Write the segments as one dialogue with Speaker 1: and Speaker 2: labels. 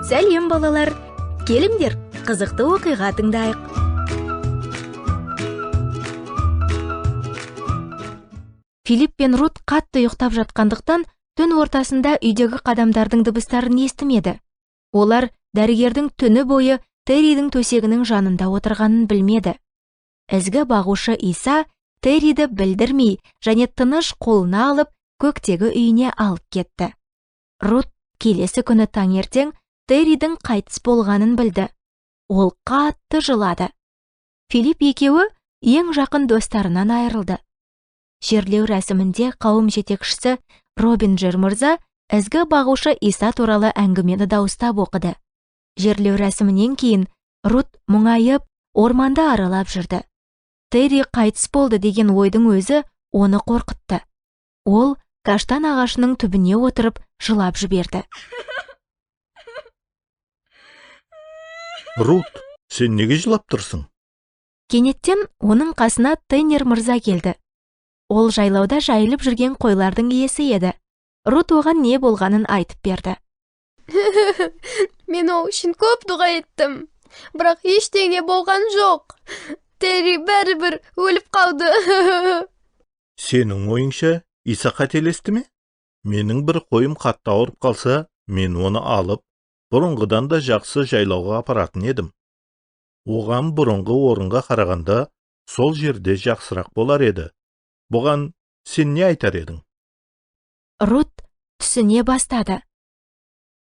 Speaker 1: Сәлем балалар, келіңдер, қызықты оқиға тыңдайық. Филипп пен Рут қатты ұйықтап жатқандықтан, түн ортасында үйдегі қадамдардың дыбыстарын естімеді. Олар дәрігердің түні бойы Терридің төсегінің жанында отырғанын білмеді. Ізгі бағушы Иса Терриді білдірмей және тыныш қолына алып, көктегі үйіне алып кетті. Рут келесі күні таңертең Терридің қайтыс болғанын білді. Ол қатты жылады. Филипп екеуі ең жақын достарынан айырылды. Жерлеу рәсімінде қауым жетекшісі Робинджер мырза ізгі бағушы Иса туралы әңгімені дауыстап оқыды. Жерлеу рәсімінен кейін Рут мұңайып, орманда аралап жүрді. Терри қайтыс болды деген ойдың өзі оны қорқытты. Ол каштан ағашының түбіне отырып жылап жіберді.
Speaker 2: Рут, сен неге жылап тұрсың?
Speaker 1: Кенеттен оның қасына Теннер мырза келді. Ол жайлауда жайылып жүрген қойлардың иесі еді. Рут оған не болғанын айтып берді.
Speaker 3: Мен ол үшін көп дұға еттім, бірақ ештеңе болған жоқ. Терри бәрібір өліп қалды.
Speaker 2: Сенің ойыңша, Иса қателесті ме? Менің бір қойым қатты ауырып қалса, мен оны алып, бұрынғыдан да жақсы жайлауға апаратын едім. Оған бұрынғы орынға қарағанда сол жерде жақсырақ болар еді. Бұған сен не айтар едің?
Speaker 1: Рут түсіне бастады.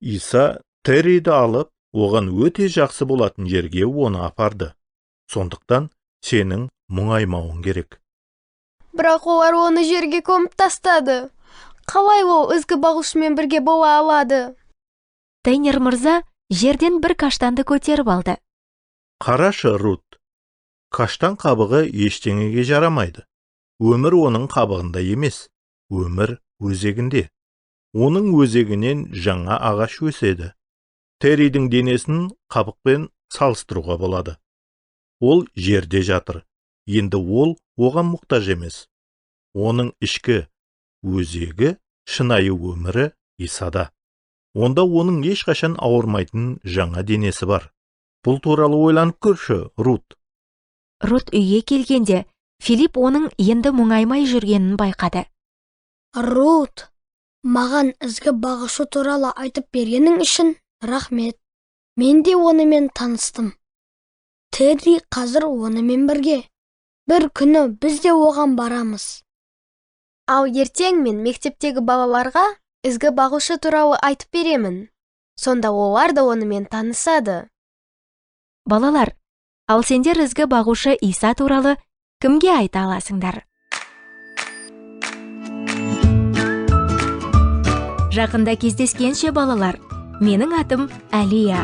Speaker 2: Иса Терриді алып, оған өте жақсы болатын жерге оны апарды. Сондықтан сенің мұңаймауың керек.
Speaker 3: Бірақ олар оны жерге көміп тастады. Қалай ол ізгі бағушымен бірге бола алады?
Speaker 1: Теннер мырза жерден бір каштанды көтеріп алды.
Speaker 2: Қарашы, Рут. Каштан қабығы ештеңеге жарамайды. Өмір оның қабығында емес, өмір өзегінде. Оның өзегінен жаңа ағаш өседі. Терридің денесін қабықпен салыстыруға болады. Ол жерде жатыр. Енді ол оған мұқтаж емес. Оның ішкі өзегі, шынайы өмірі Исада. Онда оның ешқашан ауырмайтын жаңа денесі бар. Бұл туралы ойланып көрші, Рут.
Speaker 1: Рут үйге келгенде, Филипп оның енді мұңаймай жүргенін байқады.
Speaker 4: Рут, маған ізгі бағушы туралы айтып бергенің үшін рахмет. Мен де онымен таныстым. Терри қазір онымен бірге. Бір күні біз де оған барамыз.
Speaker 3: Ал ертең мен мектептегі балаларға ізгі бағушы туралы айтып беремін. Сонда олар да онымен танысады.
Speaker 1: Балалар, ал сендер ізгі бағушы Иса туралы кімге айта аласыңдар? Жақында кездескенше балалар, менің атым Әлия.